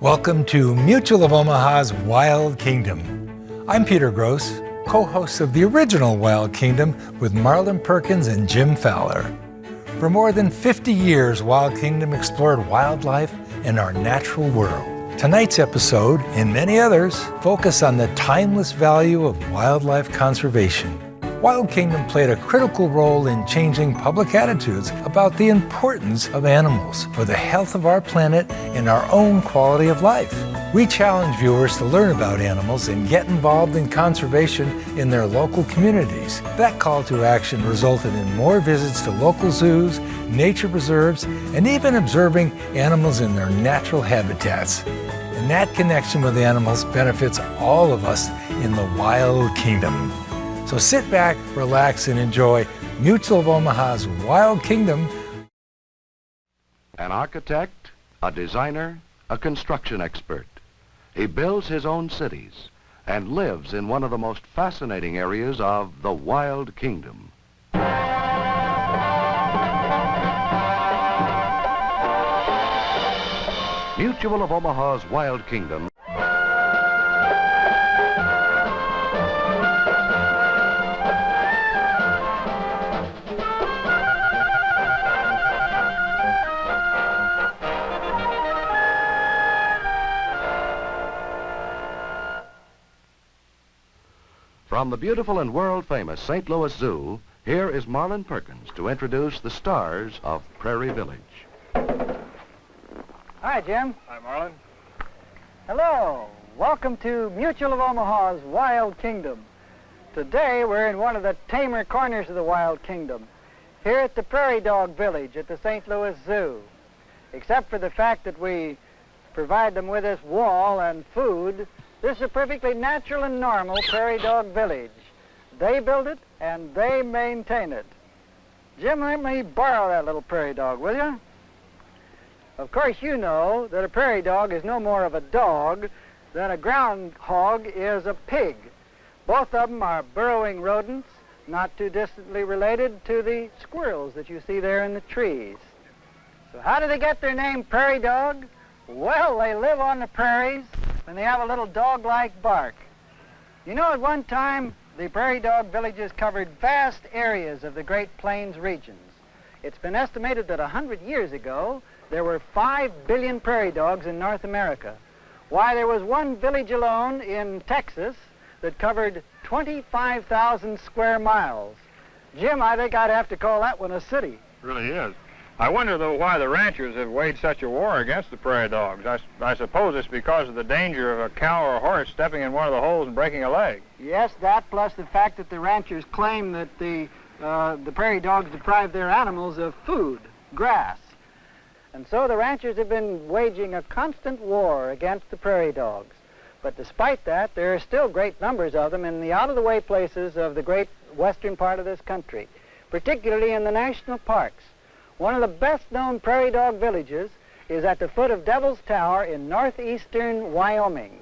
Welcome to Mutual of Omaha's Wild Kingdom. I'm Peter Gross, co-host of the original Wild Kingdom with Marlon Perkins and Jim Fowler. For more than 50 years, Wild Kingdom explored wildlife and our natural world. Tonight's episode, and many others, focus on the timeless value of wildlife conservation. Wild Kingdom played a critical role in changing public attitudes about the importance of animals for the health of our planet and our own quality of life. We challenge viewers to learn about animals and get involved in conservation in their local communities. That call to action resulted in more visits to local zoos, nature preserves, and even observing animals in their natural habitats. And that connection with animals benefits all of us in the Wild Kingdom. So sit back, relax, and enjoy Mutual of Omaha's Wild Kingdom. An architect, a designer, a construction expert. He builds his own cities and lives in one of the most fascinating areas of the Wild Kingdom. Mutual of Omaha's Wild Kingdom. From the beautiful and world-famous St. Louis Zoo, here is Marlon Perkins to introduce the stars of Prairie Village. Hi, Jim. Hi, Marlon. Hello. Welcome to Mutual of Omaha's Wild Kingdom. Today, we're in one of the tamer corners of the Wild Kingdom, here at the Prairie Dog Village at the St. Louis Zoo. Except for the fact that we provide them with this wall and food, this is a perfectly natural and normal prairie dog village. They build it and they maintain it. Jim, let me borrow that little prairie dog, will you? Of course, you know that a prairie dog is no more of a dog than a groundhog is a pig. Both of them are burrowing rodents, not too distantly related to the squirrels that you see there in the trees. So how do they get their name prairie dog? Well, they live on the prairies, and they have a little dog-like bark. You know, at one time, the prairie dog villages covered vast areas of the Great Plains regions. It's been estimated that 100 years ago, there were 5 billion prairie dogs in North America. Why, there was one village alone in Texas that covered 25,000 square miles. Jim, I think I'd have to call that one a city. Really is. I wonder, though, why the ranchers have waged such a war against the prairie dogs. I suppose it's because of the danger of a cow or a horse stepping in one of the holes and breaking a leg. Yes, that plus the fact that the ranchers claim that the prairie dogs deprive their animals of food, grass. And so the ranchers have been waging a constant war against the prairie dogs. But despite that, there are still great numbers of them in the out-of-the-way places of the great western part of this country, particularly in the national parks. One of the best-known prairie dog villages is at the foot of Devil's Tower in northeastern Wyoming.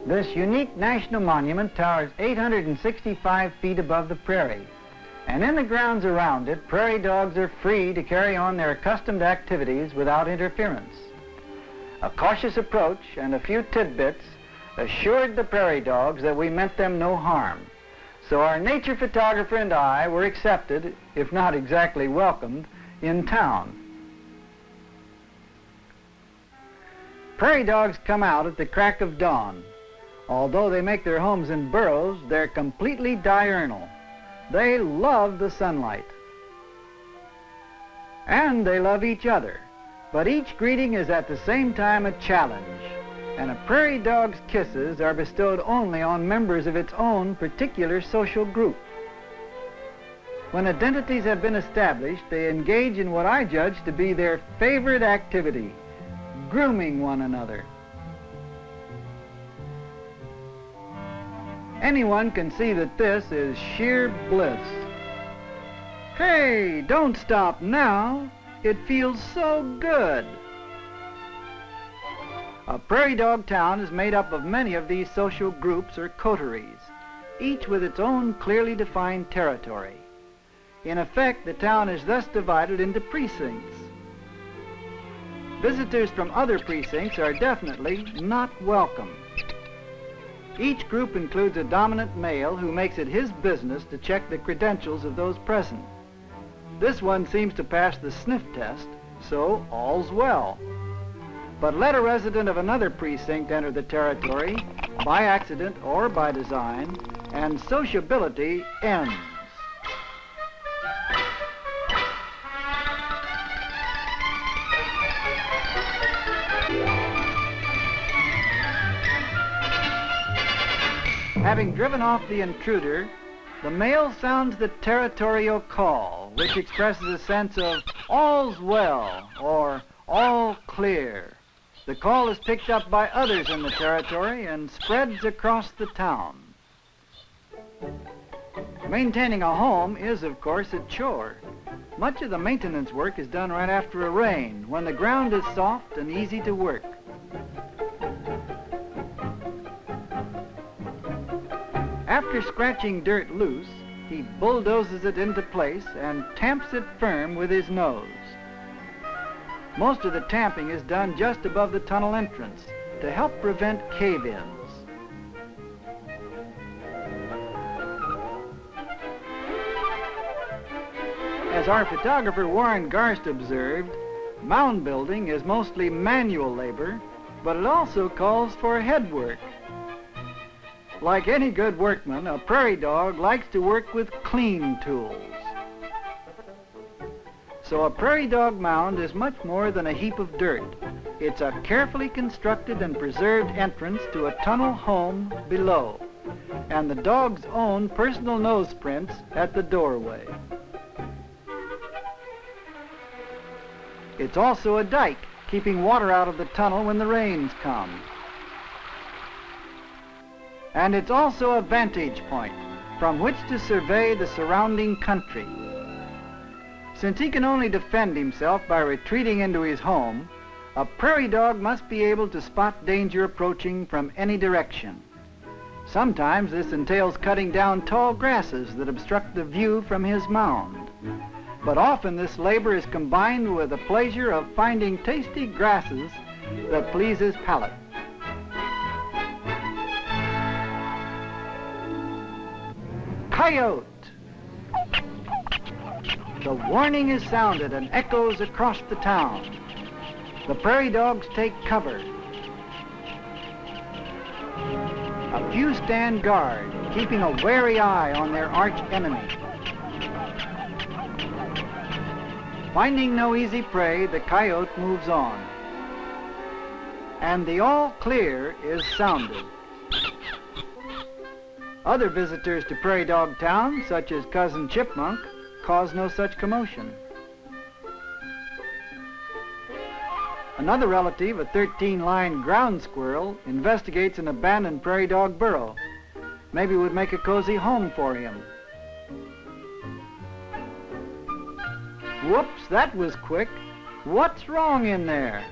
This unique national monument towers 865 feet above the prairie. And in the grounds around it, prairie dogs are free to carry on their accustomed activities without interference. A cautious approach and a few tidbits assured the prairie dogs that we meant them no harm. So our nature photographer and I were accepted, if not exactly welcomed, in town. Prairie dogs come out at the crack of dawn. Although they make their homes in burrows, they're completely diurnal. They love the sunlight. And they love each other. But each greeting is at the same time a challenge. And a prairie dog's kisses are bestowed only on members of its own particular social group. When identities have been established, they engage in what I judge to be their favorite activity, grooming one another. Anyone can see that this is sheer bliss. Hey, don't stop now. It feels so good. A prairie dog town is made up of many of these social groups or coteries, each with its own clearly defined territory. In effect, the town is thus divided into precincts. Visitors from other precincts are definitely not welcome. Each group includes a dominant male who makes it his business to check the credentials of those present. This one seems to pass the sniff test, so all's well. But let a resident of another precinct enter the territory, by accident or by design, and sociability ends. Having driven off the intruder, the male sounds the territorial call, which expresses a sense of all's well or all clear. The call is picked up by others in the territory and spreads across the town. Maintaining a home is, of course, a chore. Much of the maintenance work is done right after a rain, when the ground is soft and easy to work. After scratching dirt loose, he bulldozes it into place and tamps it firm with his nose. Most of the tamping is done just above the tunnel entrance to help prevent cave-ins. As our photographer Warren Garst observed, mound building is mostly manual labor, but it also calls for head work. Like any good workman, a prairie dog likes to work with clean tools. So a prairie dog mound is much more than a heap of dirt. It's a carefully constructed and preserved entrance to a tunnel home below, and the dog's own personal nose prints at the doorway. It's also a dike, keeping water out of the tunnel when the rains come. And it's also a vantage point from which to survey the surrounding country. Since he can only defend himself by retreating into his home, a prairie dog must be able to spot danger approaching from any direction. Sometimes this entails cutting down tall grasses that obstruct the view from his mound. But often this labor is combined with the pleasure of finding tasty grasses that please his palate. Coyote! The warning is sounded and echoes across the town. The prairie dogs take cover. A few stand guard, keeping a wary eye on their arch enemy. Finding no easy prey, the coyote moves on. And the all clear is sounded. Other visitors to Prairie Dog Town, such as Cousin Chipmunk, cause no such commotion. Another relative, a 13-line ground squirrel, investigates an abandoned prairie dog burrow. Maybe would make a cozy home for him. Whoops, that was quick. What's wrong in there?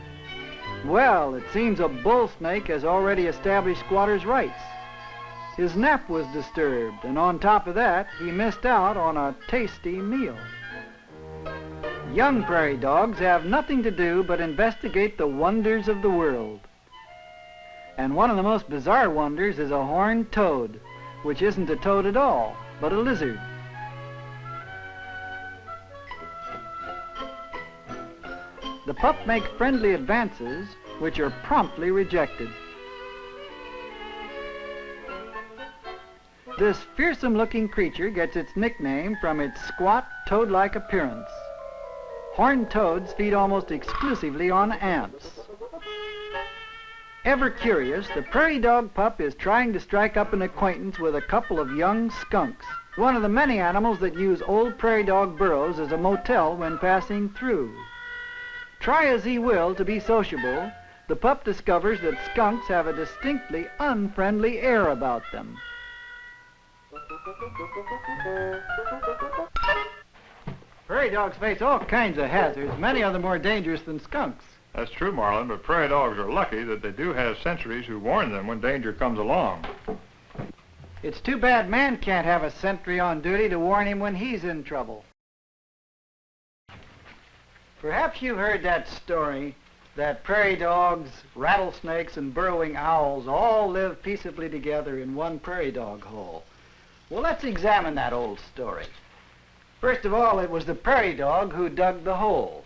Well, it seems a bull snake has already established squatters' rights. His nap was disturbed, and on top of that, he missed out on a tasty meal. Young prairie dogs have nothing to do but investigate the wonders of the world. And one of the most bizarre wonders is a horned toad, which isn't a toad at all, but a lizard. The pup makes friendly advances, which are promptly rejected. This fearsome-looking creature gets its nickname from its squat, toad-like appearance. Horned toads feed almost exclusively on ants. Ever curious, the prairie dog pup is trying to strike up an acquaintance with a couple of young skunks, one of the many animals that use old prairie dog burrows as a motel when passing through. Try as he will to be sociable, the pup discovers that skunks have a distinctly unfriendly air about them. Prairie dogs face all kinds of hazards, many of them more dangerous than skunks. That's true, Marlin, but prairie dogs are lucky that they do have sentries who warn them when danger comes along. It's too bad man can't have a sentry on duty to warn him when he's in trouble. Perhaps you've heard that story that prairie dogs, rattlesnakes, and burrowing owls all live peaceably together in one prairie dog hole. Well, let's examine that old story. First of all, it was the prairie dog who dug the hole.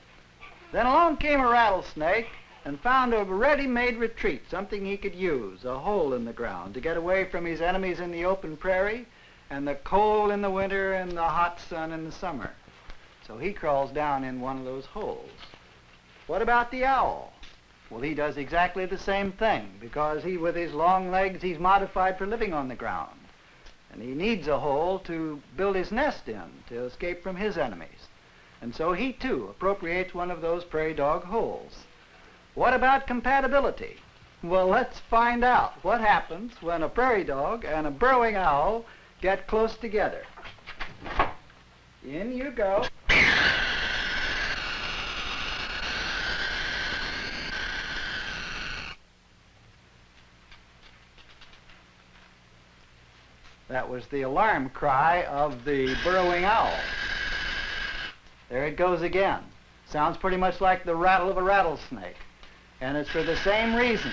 Then along came a rattlesnake and found a ready-made retreat, something he could use, a hole in the ground, to get away from his enemies in the open prairie and the cold in the winter and the hot sun in the summer. So he crawls down in one of those holes. What about the owl? Well, he does exactly the same thing, because with his long legs, he's modified for living on the ground. And he needs a hole to build his nest in, to escape from his enemies. And so he, too, appropriates one of those prairie dog holes. What about compatibility? Well, let's find out what happens when a prairie dog and a burrowing owl get close together. In you go. That was the alarm cry of the burrowing owl. There it goes again. Sounds pretty much like the rattle of a rattlesnake. And it's for the same reason.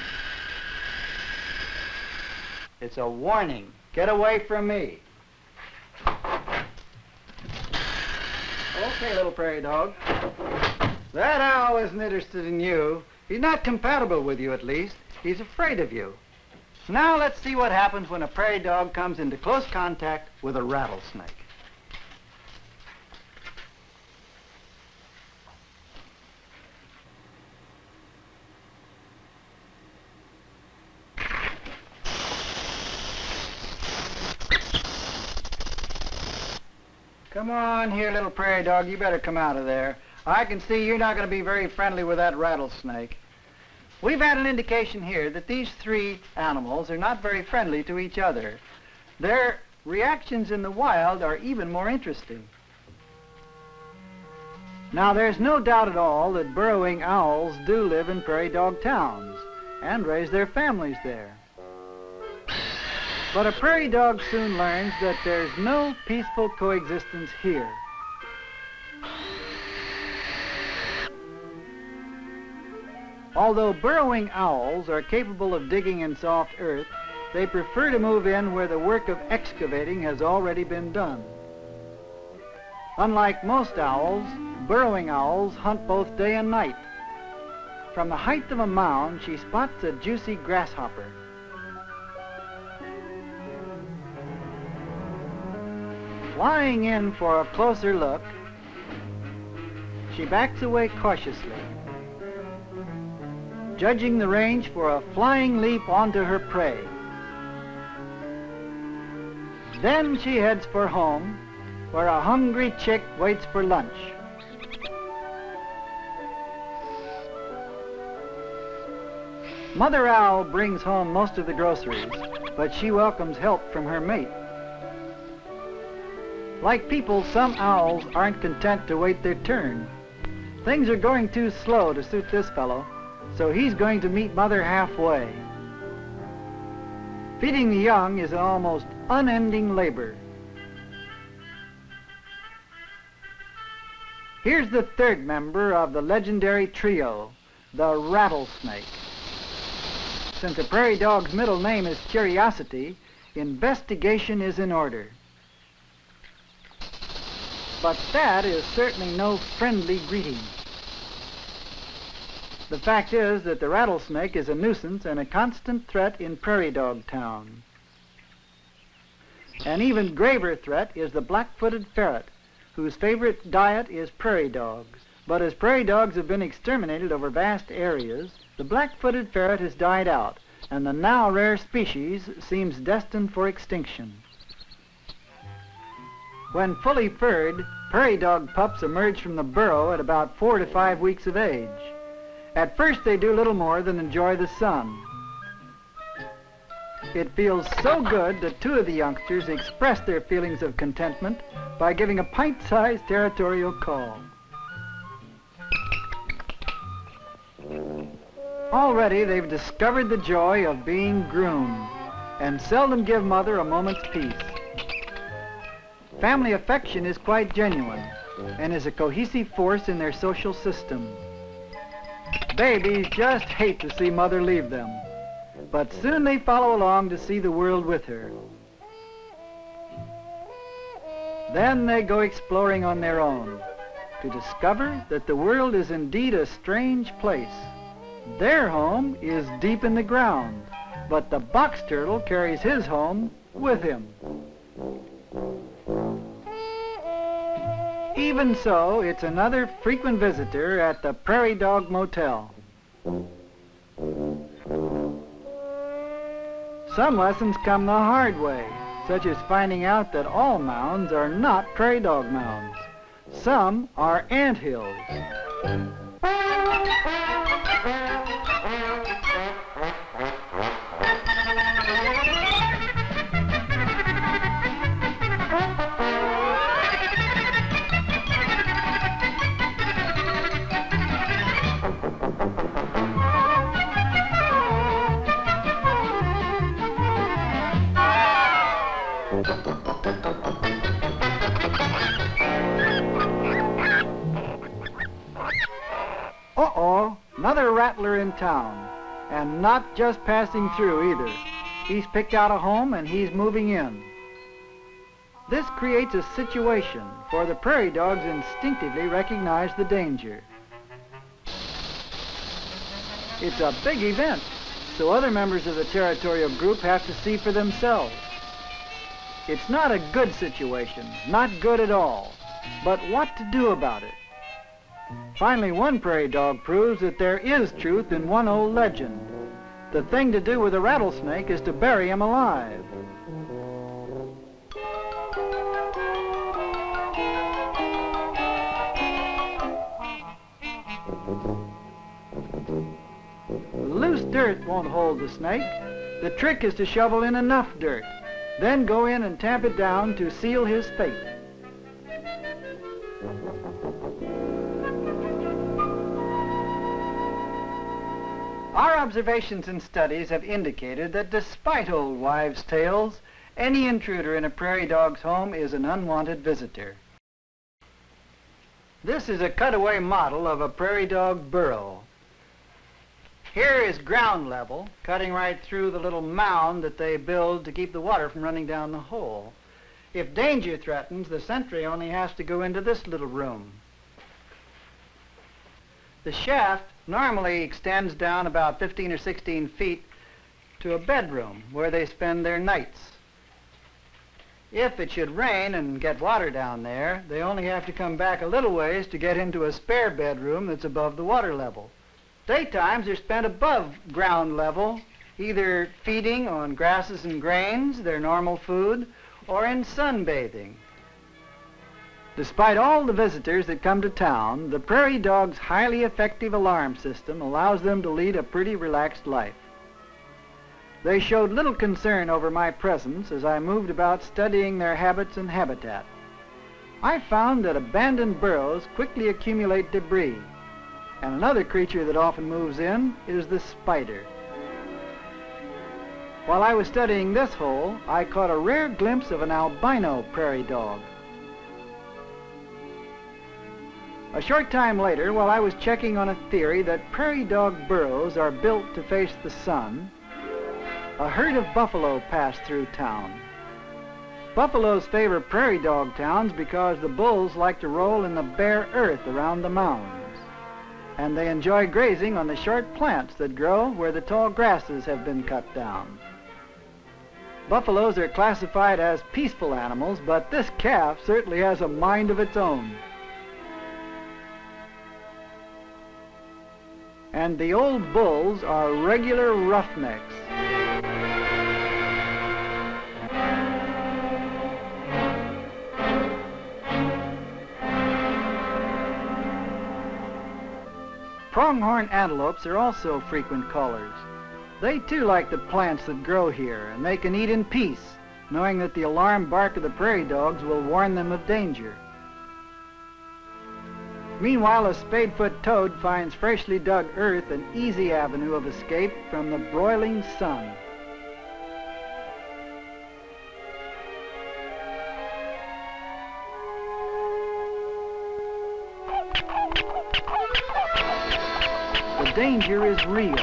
It's a warning. Get away from me. Okay, little prairie dog. That owl isn't interested in you. He's not compatible with you, at least. He's afraid of you. Now let's see what happens when a prairie dog comes into close contact with a rattlesnake. Come on here, little prairie dog. You better come out of there. I can see you're not going to be very friendly with that rattlesnake. We've had an indication here that these three animals are not very friendly to each other. Their reactions in the wild are even more interesting. Now, there's no doubt at all that burrowing owls do live in prairie dog towns and raise their families there. But a prairie dog soon learns that there's no peaceful coexistence here. Although burrowing owls are capable of digging in soft earth, they prefer to move in where the work of excavating has already been done. Unlike most owls, burrowing owls hunt both day and night. From the height of a mound, she spots a juicy grasshopper. Flying in for a closer look, she backs away cautiously, judging the range for a flying leap onto her prey. Then she heads for home, where a hungry chick waits for lunch. Mother owl brings home most of the groceries, but she welcomes help from her mate. Like people, some owls aren't content to wait their turn. Things are going too slow to suit this fellow, so he's going to meet Mother halfway. Feeding the young is an almost unending labor. Here's the third member of the legendary trio, the rattlesnake. Since a prairie dog's middle name is Curiosity, investigation is in order. But that is certainly no friendly greeting. The fact is that the rattlesnake is a nuisance and a constant threat in prairie dog town. An even graver threat is the black-footed ferret, whose favorite diet is prairie dogs. But as prairie dogs have been exterminated over vast areas, the black-footed ferret has died out, and the now rare species seems destined for extinction. When fully furred, prairie dog pups emerge from the burrow at about 4 to 5 weeks of age. At first, they do little more than enjoy the sun. It feels so good that 2 of the youngsters express their feelings of contentment by giving a pint-sized territorial call. Already, they've discovered the joy of being groomed and seldom give mother a moment's peace. Family affection is quite genuine and is a cohesive force in their social system. babies just hate to see mother leave them, but soon they follow along to see the world with her. Then they go exploring on their own to discover that the world is indeed a strange place. Their home is deep in the ground, but the box turtle carries his home with him. Even so, it's another frequent visitor at the Prairie Dog Motel. Some lessons come the hard way, such as finding out that all mounds are not prairie dog mounds. Some are ant hills. Uh-oh, another rattler in town, and not just passing through either. He's picked out a home and he's moving in. This creates a situation, for the prairie dogs instinctively recognize the danger. It's a big event, so other members of the territorial group have to see for themselves. It's not a good situation, not good at all, but what to do about it? Finally, one prairie dog proves that there is truth in one old legend. The thing to do with a rattlesnake is to bury him alive. Loose dirt won't hold the snake. The trick is to shovel in enough dirt, then go in and tamp it down to seal his fate. Our observations and studies have indicated that despite old wives' tales, any intruder in a prairie dog's home is an unwanted visitor. This is a cutaway model of a prairie dog burrow. Here is ground level, cutting right through the little mound that they build to keep the water from running down the hole. If danger threatens, the sentry only has to go into this little room. The shaft normally extends down about 15 or 16 feet to a bedroom where they spend their nights. If it should rain and get water down there, they only have to come back a little ways to get into a spare bedroom that's above the water level. Daytimes are spent above ground level, either feeding on grasses and grains, their normal food, or in sunbathing. Despite all the visitors that come to town, the prairie dog's highly effective alarm system allows them to lead a pretty relaxed life. They showed little concern over my presence as I moved about studying their habits and habitat. I found that abandoned burrows quickly accumulate debris, and another creature that often moves in is the spider. While I was studying this hole, I caught a rare glimpse of an albino prairie dog. A short time later, while I was checking on a theory that prairie dog burrows are built to face the sun, a herd of buffalo passed through town. Buffaloes favor prairie dog towns because the bulls like to roll in the bare earth around the mounds, and they enjoy grazing on the short plants that grow where the tall grasses have been cut down. Buffaloes are classified as peaceful animals, but this calf certainly has a mind of its own. And the old bulls are regular roughnecks. Pronghorn antelopes are also frequent callers. They too like the plants that grow here, and they can eat in peace, knowing that the alarm bark of the prairie dogs will warn them of danger. Meanwhile, a spadefoot toad finds freshly dug earth an easy avenue of escape from the broiling sun. The danger is real,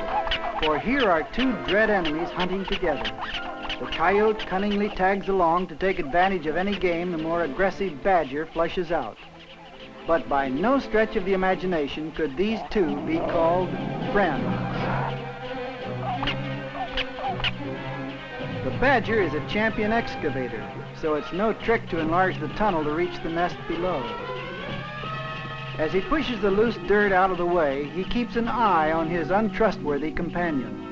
for here are two dread enemies hunting together. The coyote cunningly tags along to take advantage of any game the more aggressive badger flushes out. But by no stretch of the imagination could these two be called friends. The badger is a champion excavator, so it's no trick to enlarge the tunnel to reach the nest below. As he pushes the loose dirt out of the way, he keeps an eye on his untrustworthy companion.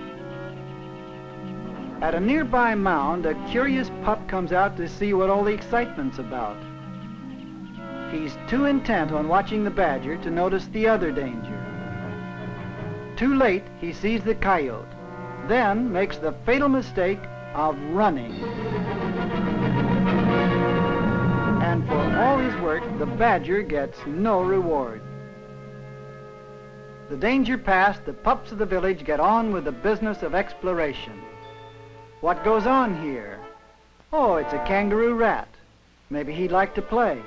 At a nearby mound, a curious pup comes out to see what all the excitement's about. He's too intent on watching the badger to notice the other danger. Too late, he sees the coyote, then makes the fatal mistake of running. And for all his work, the badger gets no reward. The danger past, the pups of the village get on with the business of exploration. What goes on here? Oh, it's a kangaroo rat. Maybe he'd like to play.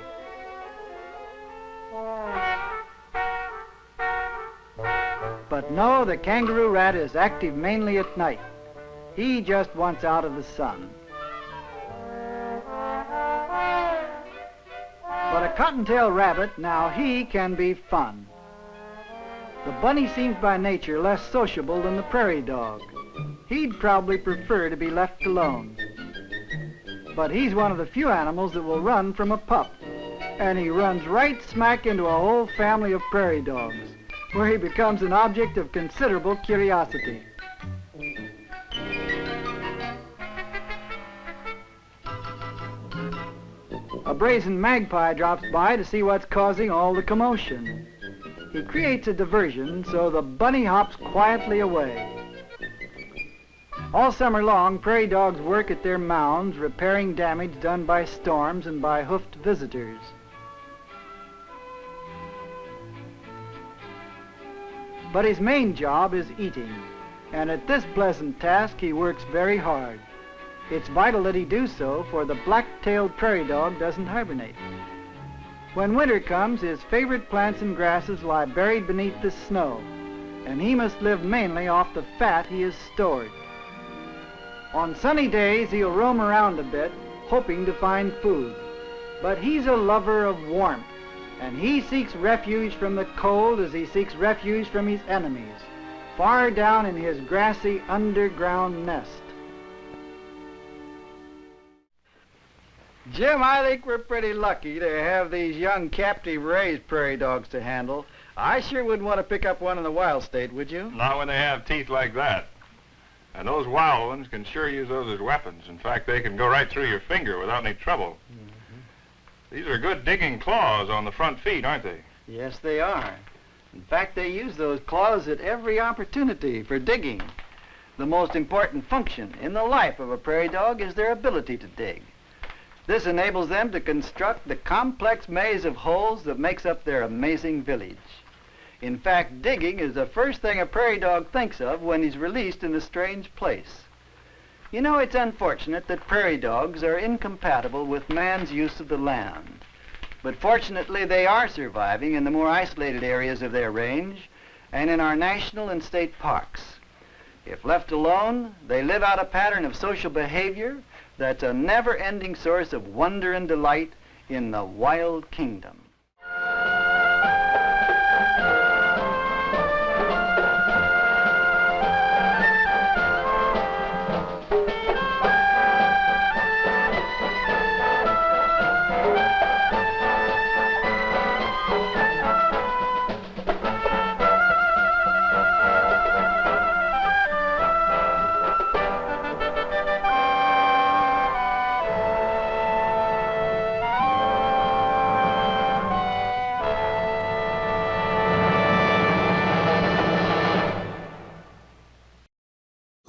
But no, the kangaroo rat is active mainly at night. He just wants out of the sun. But a cottontail rabbit, now he can be fun. The bunny seems by nature less sociable than the prairie dog. He'd probably prefer to be left alone. But he's one of the few animals that will run from a pup. And he runs right smack into a whole family of prairie dogs, where he becomes an object of considerable curiosity. A brazen magpie drops by to see what's causing all the commotion. He creates a diversion, so the bunny hops quietly away. All summer long, prairie dogs work at their mounds, repairing damage done by storms and by hoofed visitors. But his main job is eating, and at this pleasant task he works very hard. It's vital that he do so, for the black-tailed prairie dog doesn't hibernate. When winter comes, his favorite plants and grasses lie buried beneath the snow, and he must live mainly off the fat he has stored. On sunny days, he'll roam around a bit, hoping to find food. But he's a lover of warmth, and he seeks refuge from the cold as he seeks refuge from his enemies, far down in his grassy underground nest. Jim, I think we're pretty lucky to have these young captive raised prairie dogs to handle. I sure wouldn't want to pick up one in the wild state, would you? Not when they have teeth like that. And those wild ones can sure use those as weapons. In fact, they can go right through your finger without any trouble. These are good digging claws on the front feet, aren't they? Yes, they are. In fact, they use those claws at every opportunity for digging. The most important function in the life of a prairie dog is their ability to dig. This enables them to construct the complex maze of holes that makes up their amazing village. In fact, digging is the first thing a prairie dog thinks of when he's released in a strange place. You know, it's unfortunate that prairie dogs are incompatible with man's use of the land. But fortunately, they are surviving in the more isolated areas of their range and in our national and state parks. If left alone, they live out a pattern of social behavior that's a never-ending source of wonder and delight in the wild kingdom.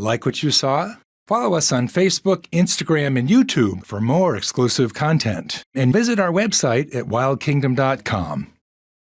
Like what you saw? Follow us on Facebook, Instagram, and YouTube for more exclusive content. And visit our website at wildkingdom.com.